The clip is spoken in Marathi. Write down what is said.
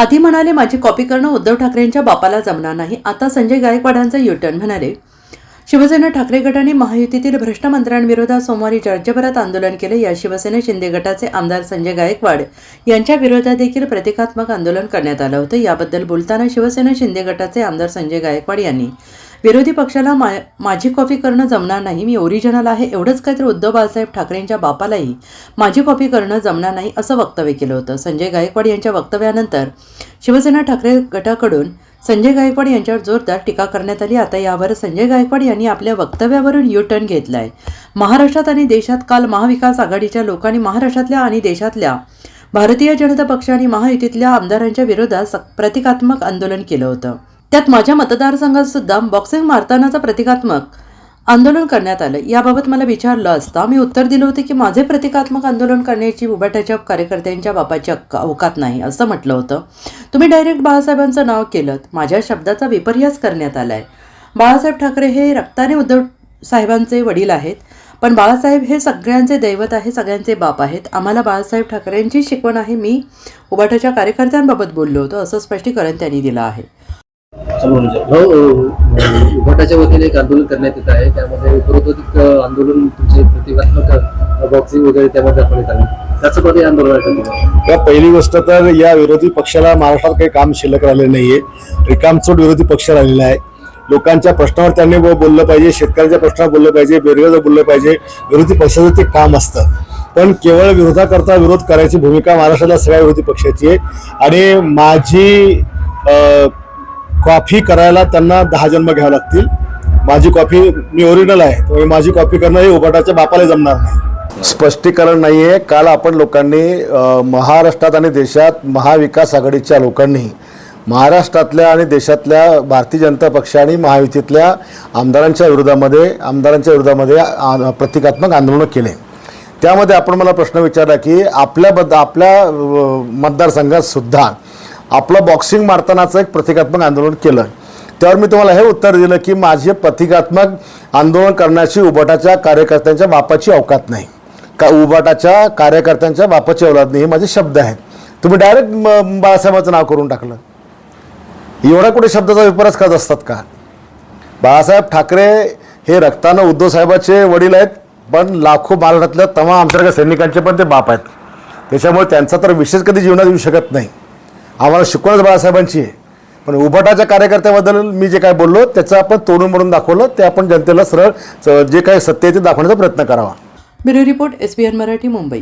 आधी म्हणाले माझी कॉपी करणं उद्धव ठाकरेंच्या बापाला जमणार नाही. आता संजय गायकवाडांचा युटर्न. म्हणाले शिवसेना ठाकरे गटाने महायुतीतील भ्रष्ट मंत्र्यांविरोधात सोमवारी राज्यभरात आंदोलन केले. या शिवसेना शिंदे गटाचे आमदार संजय गायकवाड यांच्या विरोधात देखील प्रतिकात्मक आंदोलन करण्यात आलं होतं. याबद्दल बोलताना शिवसेना शिंदे गटाचे आमदार संजय गायकवाड यांनी विरोधी पक्षाला माझी कॉपी करणं जमणार नाही, मी ओरिजिनल आहे, एवढंच काय तर उद्धव बाळासाहेब ठाकरेंच्या बापालाही माझी कॉपी करणं जमणार नाही असं वक्तव्य केलं होतं. संजय गायकवाड यांच्या वक्तव्यानंतर शिवसेना ठाकरे गटाकडून संजय गायकवाड यांच्यावर जोरदार टीका करण्यात आली. आता यावर संजय गायकवाड यांनी आपल्या वक्तव्यावरून युटर्न घेतलाय. महाराष्ट्रात आणि देशात काल महाविकास आघाडीच्या लोकांनी महाराष्ट्रातल्या आणि देशातल्या भारतीय जनता पक्ष आणि महायुतीतल्या आमदारांच्या विरोधात प्रतिकात्मक आंदोलन केलं होतं. त्यात माझ्या मतदारसंघात सुद्धा बॉक्सिंग मारतानाचं प्रतिकात्मक आंदोलन करण्यात आलं. याबाबत मला विचारलं असता मी उत्तर दिलं होतं की माझे प्रतिकात्मक आंदोलन करण्याची उभाटाच्या कार्यकर्त्यांच्या बापाची अवकात नाही असं म्हटलं होतं. तुम्ही डायरेक्ट बाळासाहेबांचं नाव केलं. माझ्या शब्दाचा विपर्यास करण्यात आलाय. बाळासाहेब ठाकरे हे रक्ताने उद्धव साहेबांचे वडील आहेत, पण बाळासाहेब हे सगळ्यांचे दैवत आहे, सगळ्यांचे बाप आहेत. आम्हाला बाळासाहेब ठाकरेंची शिकवण आहे. मी उभाटाच्या कार्यकर्त्यांबाबत बोललो होतो असं स्पष्टीकरण त्यांनी दिलं आहे. उभाटाच्या वतीने एक आंदोलन करण्यात येत आहे. त्यामध्ये उपरोधिक आंदोलन तुमचे प्रतिकात्मक बॉक्सिंग वगैरे त्यामध्ये दाखवण्यात आले. त्याचं मध्ये आंदोलन आहे. पहिली गोष्ट तर या विरोधी पक्षाला महाराष्ट्रात काही काम शिल्लक राहिलेलं नाहीये. रिकामचोट विरोधी पक्ष राहिलेला आहे. लोकांच्या प्रश्नावर त्यांनी बोललं पाहिजे, शेतकऱ्यांच्या प्रश्नावर बोललं पाहिजे, बेरोजगार बोललं पाहिजे. विरोधी पक्षाचं ते काम असतं. पण केवळ विरोधाकरता विरोध करायची भूमिका महाराष्ट्रातल्या सगळ्या विरोधी पक्षाची आहे. आणि माझी कॉपी करायला त्यांना 10 जन्म घ्यावे लागतील. माझी कॉपी मी ओरिजिनल आहे, त्यामुळे माझी कॉपी करणं हे उभाटाच्या बापाला जमणार नाही. स्पष्टीकरण नाही आहे. काल आपण लोकांनी महाराष्ट्रात आणि देशात महाविकास आघाडीच्या लोकांनी महाराष्ट्रातल्या आणि देशातल्या भारतीय जनता पक्ष आणि महायुतीतल्या आमदारांच्या विरोधामध्ये प्रतिकात्मक आंदोलन केले. त्यामध्ये आपण मला प्रश्न विचारला की आपल्या मतदारसंघात सुद्धा आपलं बॉक्सिंग मारतानाचं एक प्रतिकात्मक आंदोलन केलं. त्यावर मी तुम्हाला हे उत्तर दिलं की माझे प्रतिकात्मक आंदोलन करण्याची उभाटाच्या कार्यकर्त्यांच्या बापाची अवकात नाही. उभाटाच्या कार्यकर्त्यांच्या बापाची औलाद नाही हे माझे शब्द आहेत. तुम्ही डायरेक्ट बाळासाहेबांचं नाव करून टाकलं. एवढा कुठे शब्दाचा विपर्यास करत असतात का? बाळासाहेब ठाकरे हे रक्तानं उद्धव साहेबाचे वडील आहेत, पण लाखो महाराष्ट्रातल्या तमाम आमच्यासारख्या सैनिकांचे पण ते बाप आहेत. त्याच्यामुळे त्यांचा तर विशेष कधी जीवनात येऊ शकत नाही. आम्हाला शिकवणच बाळासाहेबांची आहे. पण उभाटाच्या कार्यकर्त्याबद्दल मी जे काय बोललो त्याचं आपण तोडून म्हणून दाखवलं. ते आपण जनतेला सरळ जे काही सत्य आहे ते दाखवण्याचा प्रयत्न करावा. Bureau report, SBN Marathi, Mumbai.